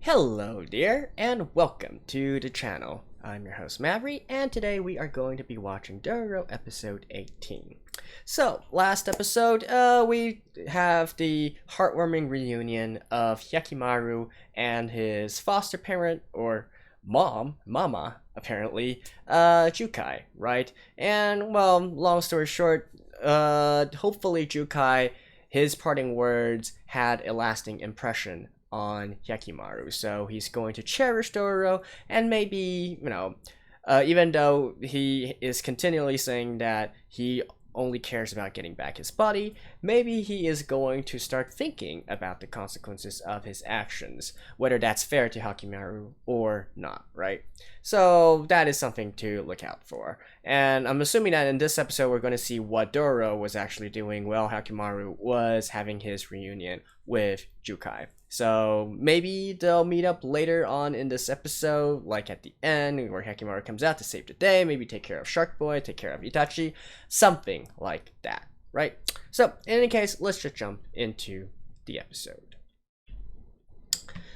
Hello dear, and welcome to the channel. I'm your host Maverick, and today we are going to be watching Dororo episode 18. So, last episode, we have the heartwarming reunion of Hyakimaru and his foster parent, or mama, apparently, Jukai, right? And, well, long story short, hopefully Jukai, his parting words had a lasting impression on Hyakimaru, so he's going to cherish Dororo, and maybe, even though he is continually saying that he only cares about getting back his body, maybe he is going to start thinking about the consequences of his actions, whether that's fair to Hyakimaru or not, right? So that is something to look out for. And I'm assuming that in this episode we're going to see what Dororo was actually doing while Hyakimaru was having his reunion with Jukai. So maybe they'll meet up later on in this episode, like at the end, where Hyakimaru comes out to save the day, maybe take care of Shark Boy, take care of Itachi, something like that, right? So, in any case, let's just jump into the episode.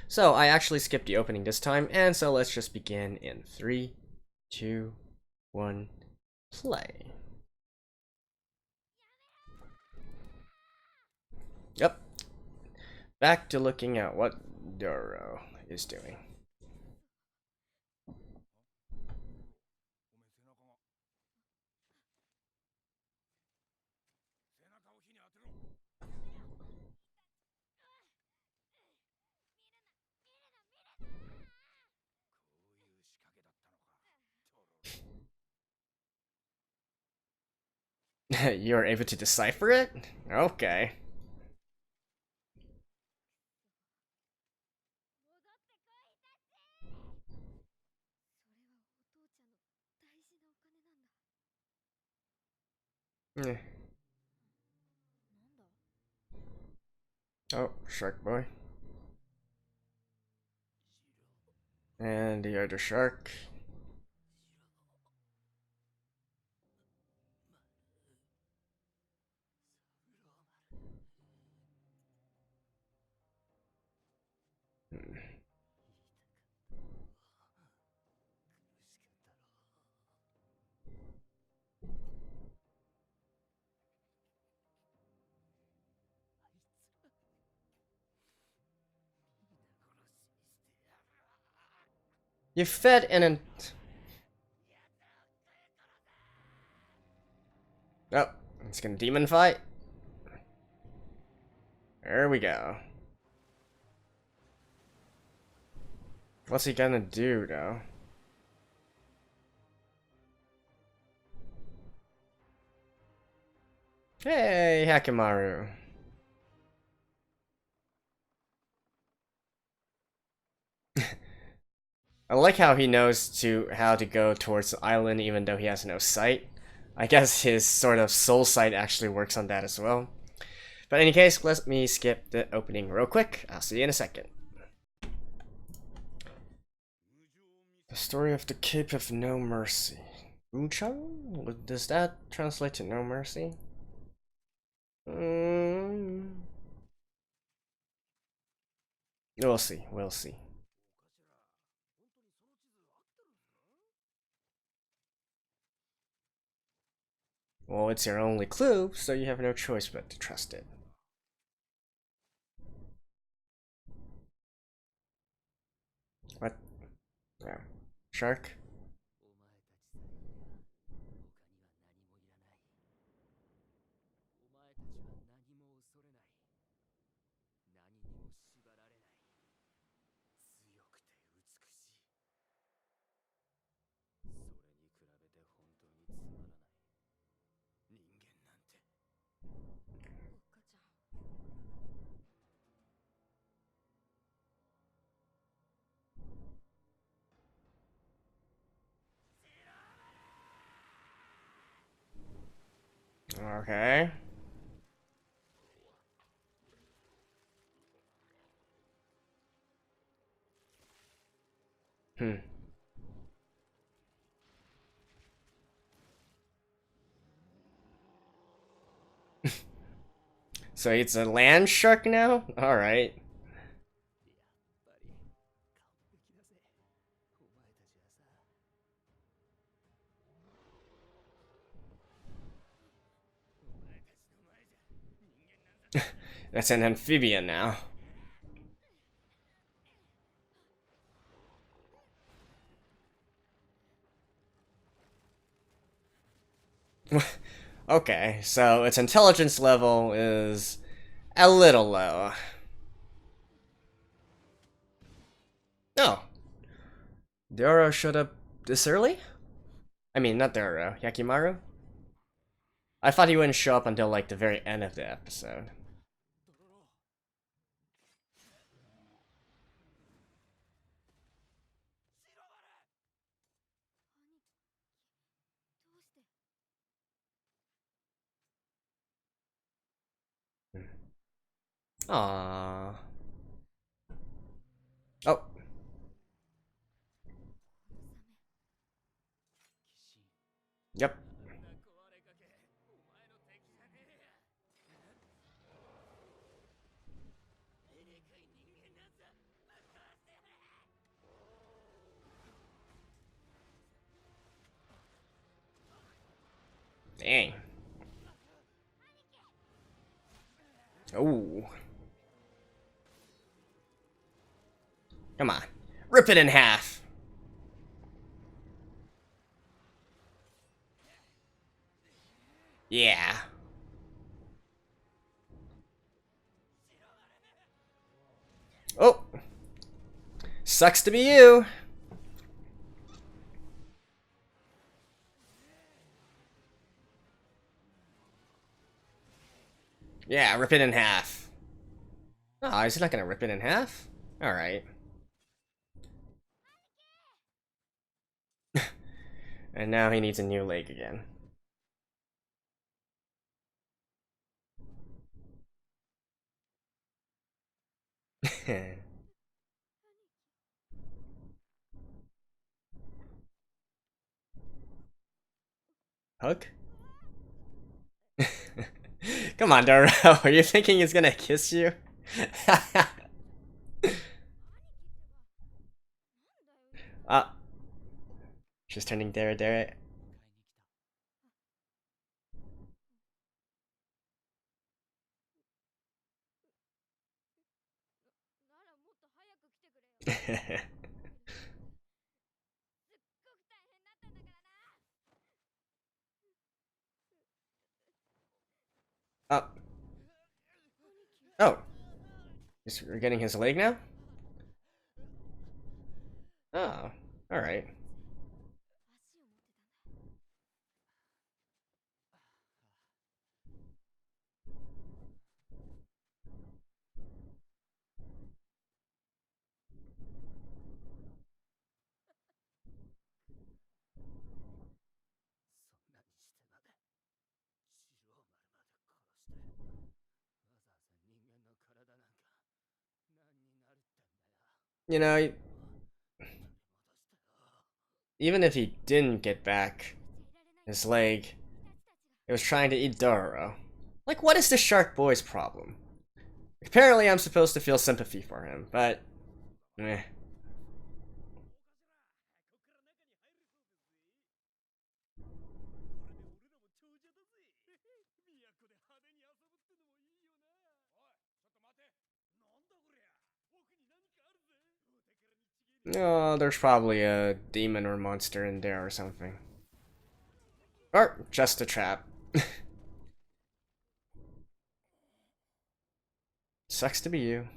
So, I actually skipped the opening this time, and so let's just begin in 3, 2, 1, play. Yep. Back to looking at what Dororo is doing. You're able to decipher it? Okay. Yeah. Oh, Shark Boy. And the other shark. You fed an. Oh, it's gonna demon fight. There we go. What's he gonna do, though? Hey, Hakimaru. I like how he knows how to go towards the island even though he has no sight. I guess his sort of soul sight actually works on that as well. But in any case, let me skip the opening real quick. I'll see you in a second. The story of the Cape of No Mercy. Uchang? Does that translate to no mercy? We'll see, we'll see. Well, it's your only clue, so you have no choice but to trust it. What? Yeah. Shark? Okay. Hmm. So it's a land shark now? Alright. That's an amphibian now. Okay, so its intelligence level is a little low. Oh. Dororo showed up this early? I mean, not Dororo, Yakimaru? I thought he wouldn't show up until like the very end of the episode. Aww. Oh. Yep. Dang. Oh. Come on. Rip it in half. Yeah. Oh. Sucks to be you. Yeah, rip it in half. Oh, is he not gonna rip it in half? Alright. And now he needs a new leg again. Hug? Come on, Dororo. Are you thinking he's gonna kiss you? Ah. She's turning Dere. Oh. Oh. We're getting his leg now? Oh. Alright. You know, even if he didn't get back his leg, it was trying to eat Dororo. Like, what is the shark boy's problem? Apparently, I'm supposed to feel sympathy for him, but... eh. Oh, there's probably a demon or monster in there or something. Or just a trap. Sucks to be you.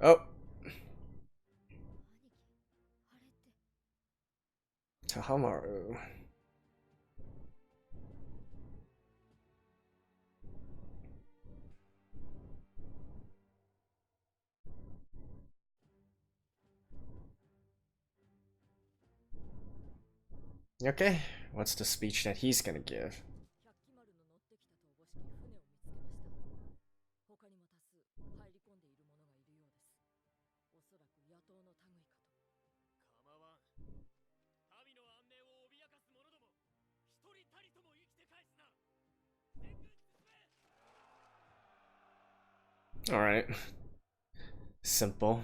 Oh. Tahamaru. Okay, what's the speech that he's gonna give? Alright. Simple.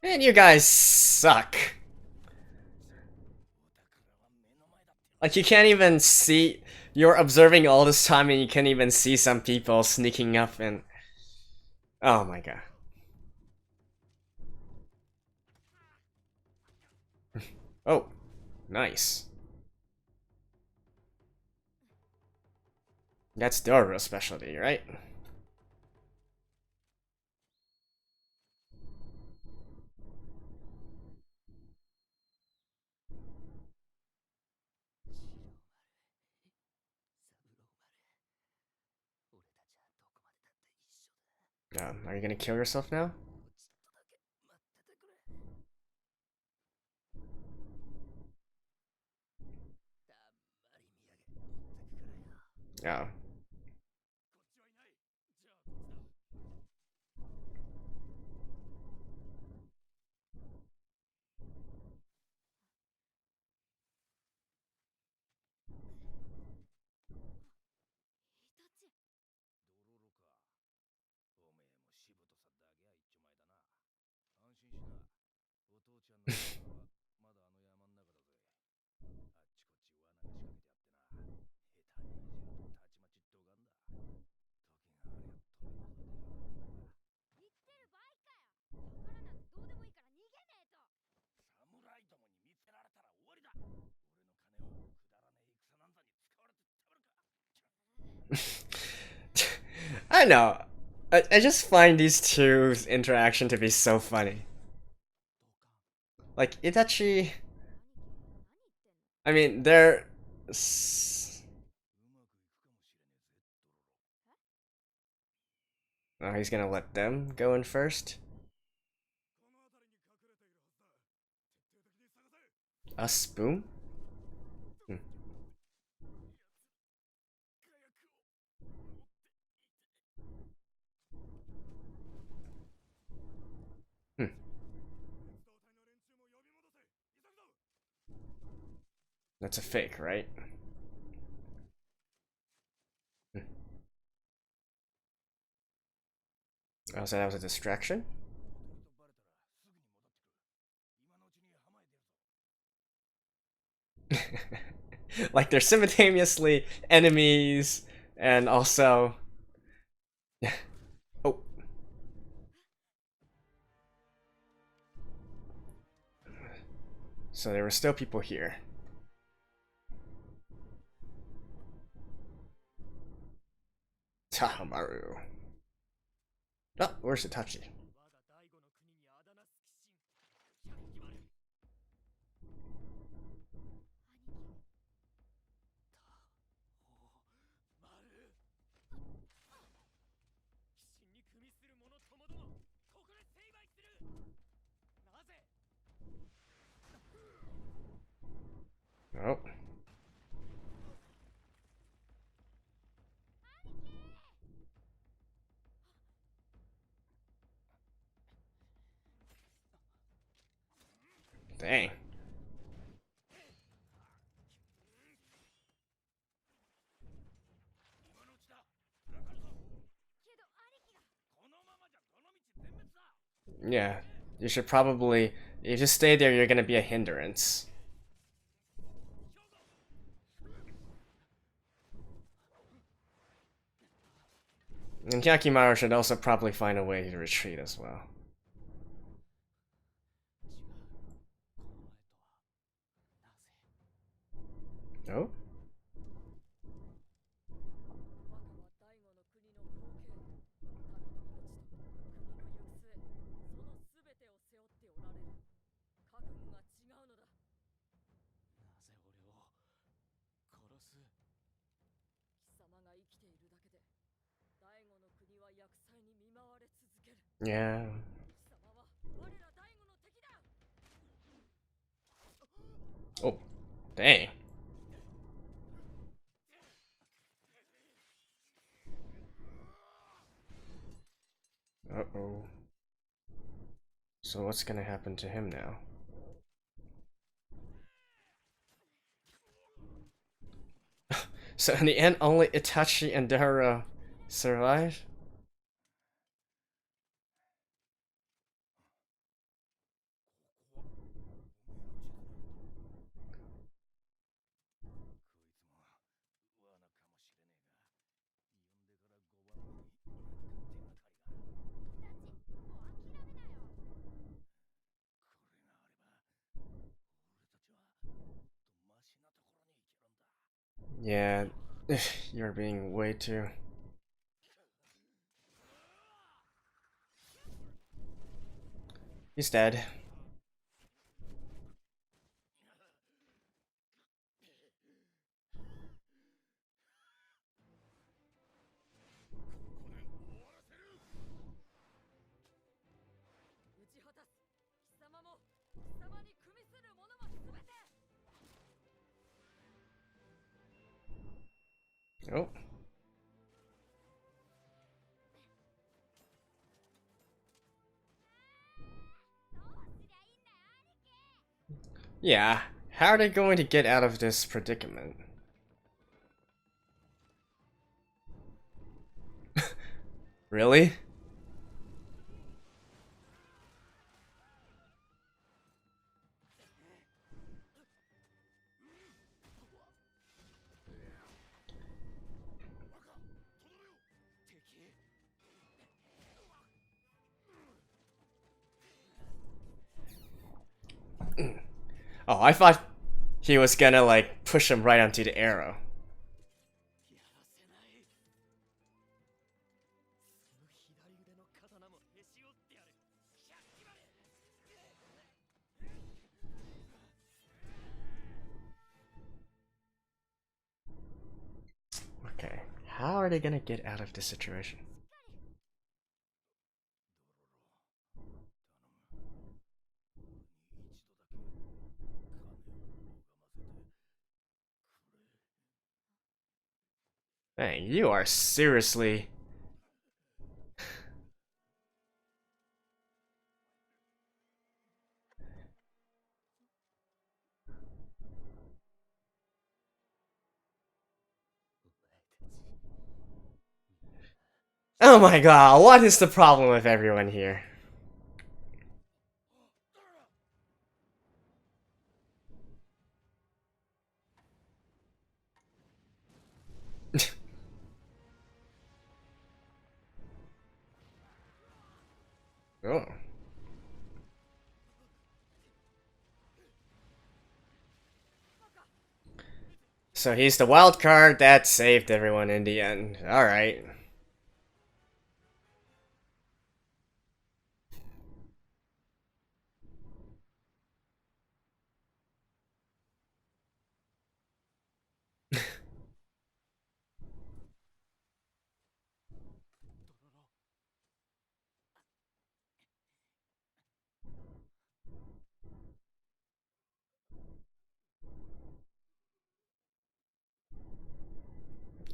Man, you guys suck. Like, you can't even see. You're observing all this time and you can't even see some people sneaking up and. Oh my god. Oh, nice. That's Dororo's specialty, right? Are you gonna kill yourself now? Yeah. I know. I just find these two's interaction to be so funny. Like, Itachi. I mean, they're. Oh, he's gonna let them go in first? A spoon? Hmm. Hmm. That's a fake, right? Hmm. Oh, so that was a distraction? Like, they're simultaneously enemies and also. Oh. So there were still people here. Tahamaru. Oh, where's Itachi? Oh. Dang. Yeah. You should probably. If you just stay there, you're gonna be a hindrance. And Yakimaru should also probably find a way to retreat as well. Oh? Yeah. Oh, dang. Uh-oh. So what's gonna happen to him now? So in the end, only Itachi and Dororo survive? Yeah, you're being way too... He's dead. Oh. Yeah, how are they going to get out of this predicament? Really? Oh, I thought he was gonna like push him right onto the arrow. Okay, how are they gonna get out of this situation? Dang, you are seriously... Oh my god, what is the problem with everyone here? Oh. So he's the wild card that saved everyone in the end. Alright.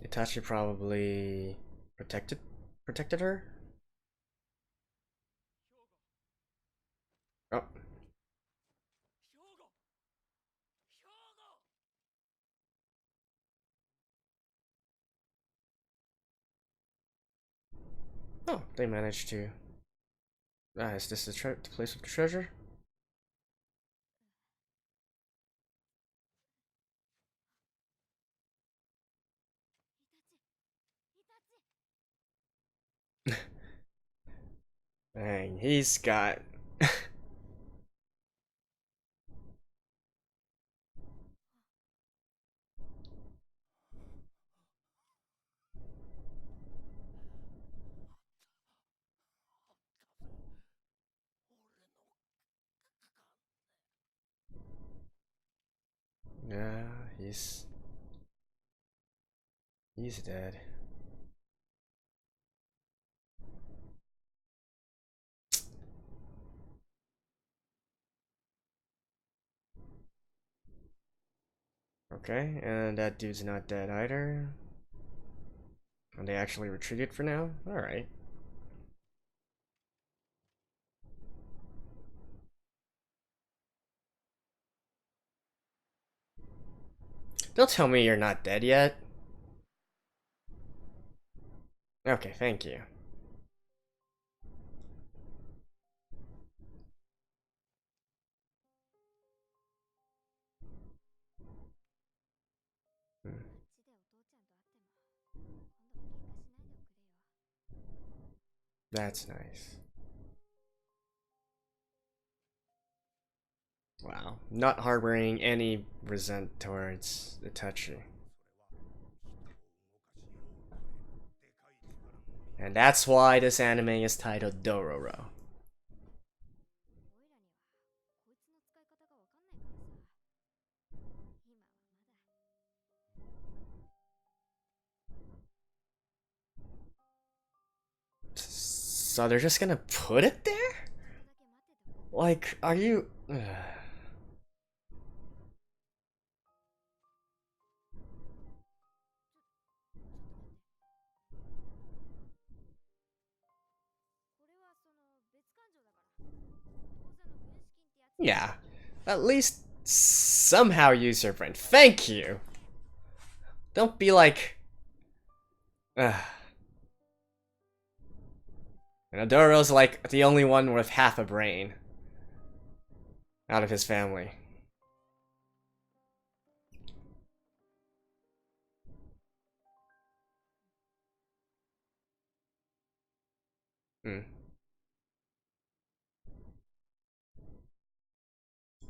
Itachi probably protected her? Oh. Oh, they managed to... Ah, is this the place of the treasure? Dang, he's got... Yeah, he's dead. Okay, and that dude's not dead either. And they actually retreated for now? Alright. Don't tell me you're not dead yet. Okay, thank you. Hmm. That's nice. Wow. Not harboring any resent towards Itachi. And that's why this anime is titled Dororo. So they're just gonna put it there? Like, are you... Yeah. At least somehow use your brain. Thank you! Don't be like... Dororo's like the only one with half a brain out of his family. Hmm.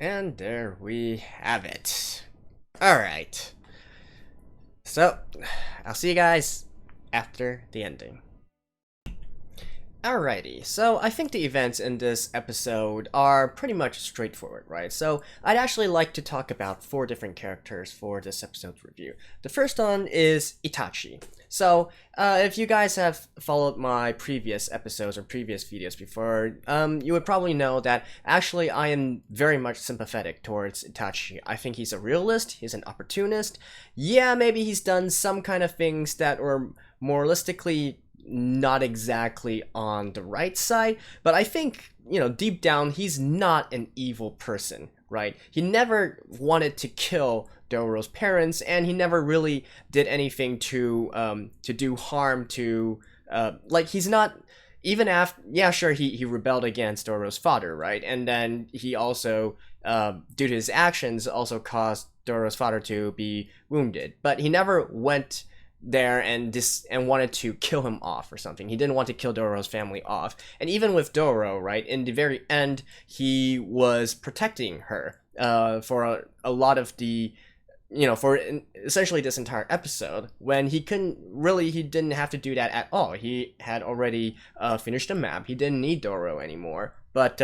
And there we have it. Alright. So, I'll see you guys after the ending. Alrighty, so I think the events in this episode are pretty much straightforward, right? So I'd actually like to talk about 4 different characters for this episode's review. The first one is Itachi. So if you guys have followed my previous episodes or previous videos before, you would probably know that actually I am very much sympathetic towards Itachi. I think he's a realist, he's an opportunist. Yeah, maybe he's done some kind of things that are moralistically not exactly on the right side, but I think, deep down, he's not an evil person, right? He never wanted to kill Dororo's parents, and he never really did anything to do harm to, he's not, even after, yeah, sure, he rebelled against Dororo's father, right? And then he also, due to his actions, also caused Dororo's father to be wounded, but he never went there and wanted to kill him off or something. He didn't want to kill Dororo's family off. And even with Dororo, right, in the very end, he was protecting her for a lot of the, for essentially this entire episode, when he didn't have to do that at all. He had already finished the map. He didn't need Dororo anymore. But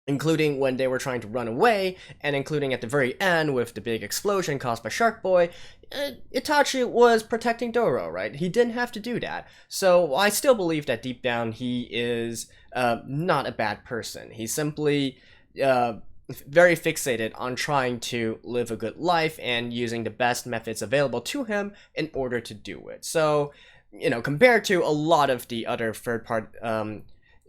including when they were trying to run away, and including at the very end with the big explosion caused by Shark Boy, Itachi was protecting Dororo, right? He didn't have to do that. So I still believe that deep down he is not a bad person. He's simply very fixated on trying to live a good life and using the best methods available to him in order to do it. So, compared to a lot of the other third part,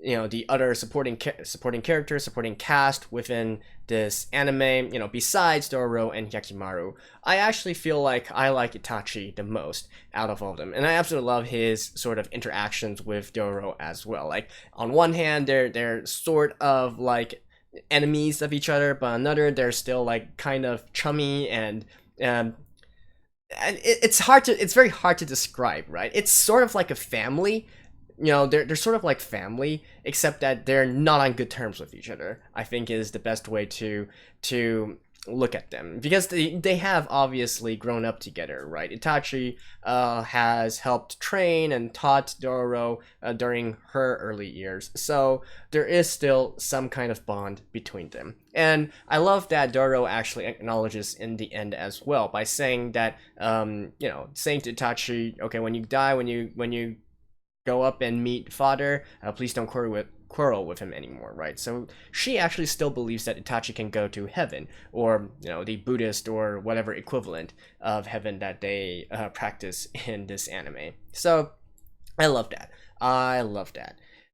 the other supporting characters, supporting cast within this anime, besides Dororo and Yakimaru, I actually feel like I like Itachi the most out of all of them. And I absolutely love his sort of interactions with Dororo as well. Like, on one hand, they're sort of like enemies of each other, but on another, they're still like kind of chummy and it's very hard to describe, right? It's sort of like a family. They're sort of like family, except that they're not on good terms with each other, I think is the best way to look at them. Because they have obviously grown up together, right? Itachi has helped train and taught Dororo during her early years. So there is still some kind of bond between them. And I love that Dororo actually acknowledges in the end as well by saying that, saying to Itachi, okay, when you die, when you go up and meet father, please don't quarrel with him anymore, right? So she actually still believes that Itachi can go to heaven, or the Buddhist or whatever equivalent of heaven that they practice in this anime. So I love that.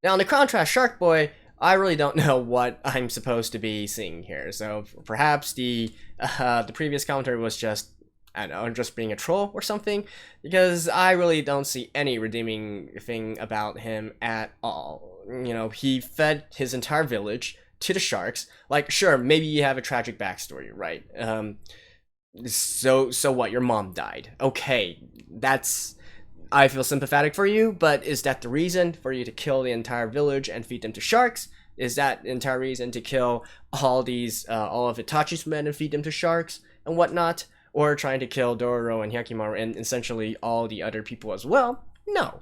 Now, in the contrast, Shark Boy, I really don't know what I'm supposed to be seeing here. So perhaps the previous commentary was just I don't know, just being a troll or something, because I really don't see any redeeming thing about him at all. You know, he fed his entire village to the sharks. Like, sure, maybe you have a tragic backstory, right? So what? Your mom died. Okay, I feel sympathetic for you, but is that the reason for you to kill the entire village and feed them to sharks? Is that the entire reason to kill all of Itachi's men and feed them to sharks and whatnot? Or trying to kill Dororo and Hyakimaru and essentially all the other people as well? No.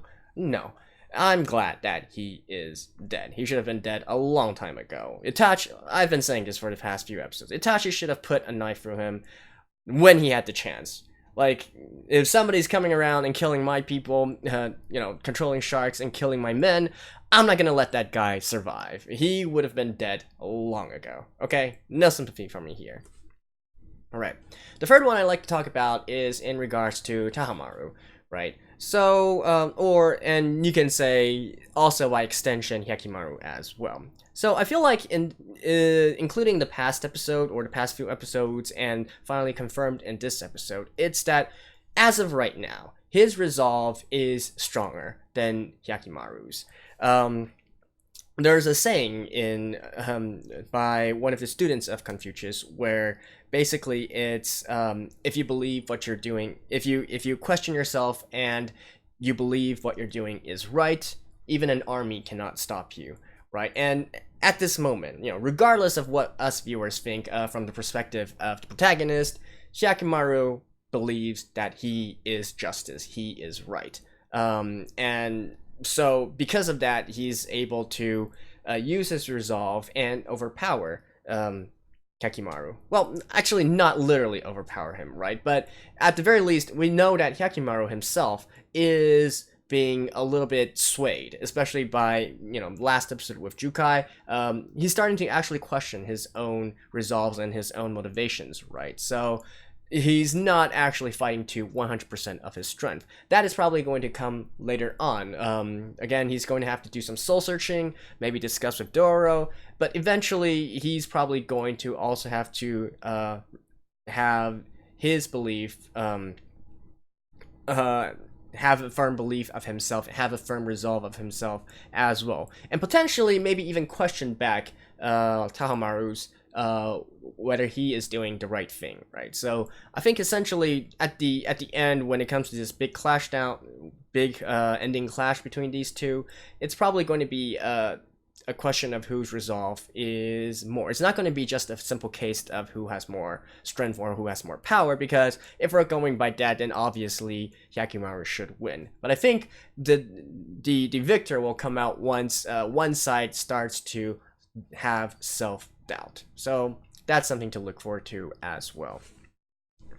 I'm glad that he is dead. He should have been dead a long time ago. Itachi, I've been saying this for the past few episodes, Itachi should have put a knife through him when he had the chance. Like, if somebody's coming around and killing my people, controlling sharks and killing my men, I'm not gonna let that guy survive. He would have been dead long ago, okay? No sympathy from me here. Alright, the third one I'd like to talk about is in regards to Tahamaru, right? So, and you can say also by extension Hyakimaru as well. So I feel like including the past episode or the past few episodes and finally confirmed in this episode, it's that as of right now, his resolve is stronger than Hyakimaru's. There's a saying by one of the students of Confucius where basically it's if you believe what you're doing, if you question yourself and you believe what you're doing is right, even an army cannot stop you, right? And at this moment, regardless of what us viewers think from the perspective of the protagonist, Hyakimaru believes that he is justice, he is right, and so because of that, he's able to use his resolve and overpower Hyakimaru. Well, actually not literally overpower him, right? But at the very least, we know that Hyakimaru himself is being a little bit swayed, especially by, last episode with Jukai. He's starting to actually question his own resolves and his own motivations, right? So he's not actually fighting to 100% of his strength. That is probably going to come later on. Again, he's going to have to do some soul searching, maybe discuss with Dororo, but eventually he's probably going to also have to have his belief, have a firm belief of himself, have a firm resolve of himself as well, and potentially maybe even question back Tahamaru's whether he is doing the right thing, right? So I think essentially at the end, when it comes to this big ending clash between these two, it's probably going to be a question of whose resolve is more. It's not going to be just a simple case of who has more strength or who has more power, because if we're going by that, then obviously Hyakimaru should win. But I think the victor will come out once one side starts to have self-doubt. So that's something to look forward to as well.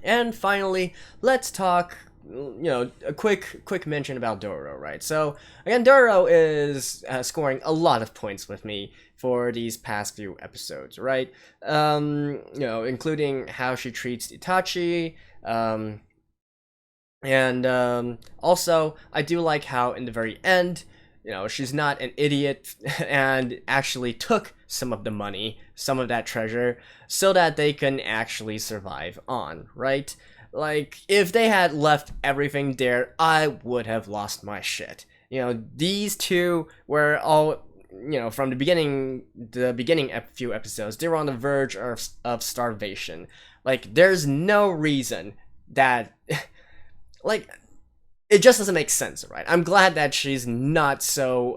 And finally, let's talk, a quick mention about Dororo, right? So again, Dororo is scoring a lot of points with me for these past few episodes, right? Including how she treats Itachi, and also I do like how in the very end, she's not an idiot and actually took some of the money, some of that treasure, so that they can actually survive on, right? Like, if they had left everything there, I would have lost my shit. These two were all, from the beginning few episodes, they were on the verge of starvation. Like, there's no reason that, like, it just doesn't make sense, right? I'm glad that she's not so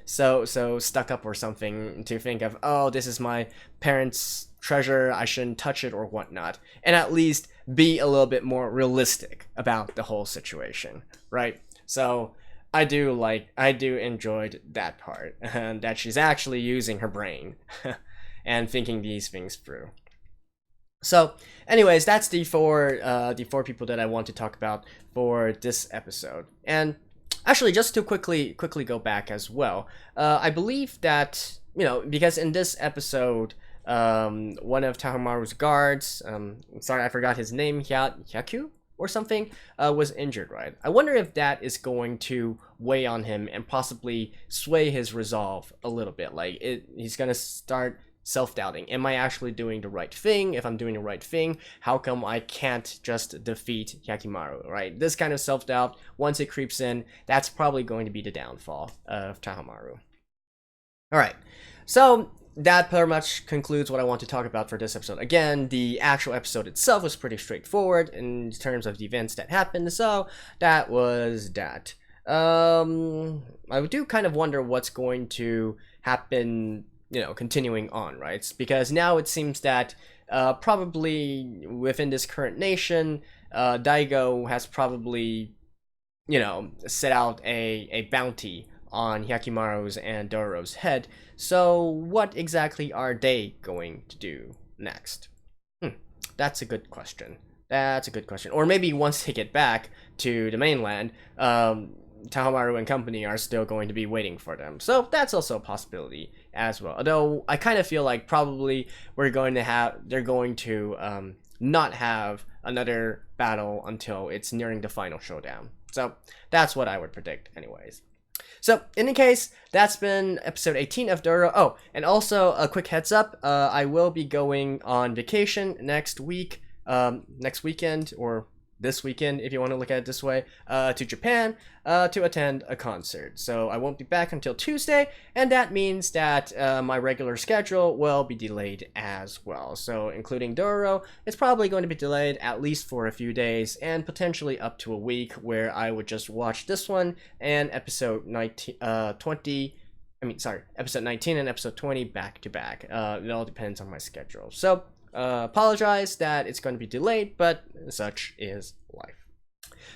stuck up or something to think of, oh, this is my parents' treasure, I shouldn't touch it or whatnot, and at least be a little bit more realistic about the whole situation, right? So I do enjoyed that part, and that she's actually using her brain and thinking these things through. So, anyways, that's the four people that I want to talk about for this episode. And actually, just to quickly go back as well, I believe that, because in this episode, one of Tahamaru's guards, sorry, I forgot his name, Hyaku or something, was injured, right? I wonder if that is going to weigh on him and possibly sway his resolve a little bit. Like, he's gonna start self-doubting. Am I actually doing the right thing? If I'm doing the right thing, how come I can't just defeat Hyakkimaru, right? This kind of self-doubt, once it creeps in, that's probably going to be the downfall of Tahomaru. Alright, so that pretty much concludes what I want to talk about for this episode. Again, the actual episode itself was pretty straightforward in terms of the events that happened, so that was that. I do kind of wonder what's going to happen, you know, continuing on, right? Because now it seems that probably within this current nation, Daigo has probably, you know, set out a bounty on Hyakkimaru's and Dororo's head. So what exactly are they going to do next? That's a good question. That's a good question. Or maybe once they get back to the mainland, Tahomaru and company are still going to be waiting for them. So that's also a possibility as well. Although I kind of feel like probably they're going to not have another battle until it's nearing the final showdown. So that's what I would predict anyways. So, in any case, that's been episode 18 of Dororo. Oh, and also a quick heads up, I will be going on vacation next week, next weekend, or this weekend, if you want to look at it this way, to Japan, to attend a concert. So I won't be back until Tuesday, and that means that my regular schedule will be delayed as well. So including Dororo, it's probably going to be delayed at least for a few days, and potentially up to a week, where I would just watch this one and episode 19, episode 19 and episode 20 back to back. It all depends on my schedule. So apologize that it's going to be delayed, but such is life.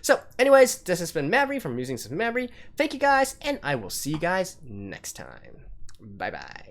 So anyways, this has been Mavry from Musings of Mavry. Thank you guys, and I will see you guys next time. Bye bye.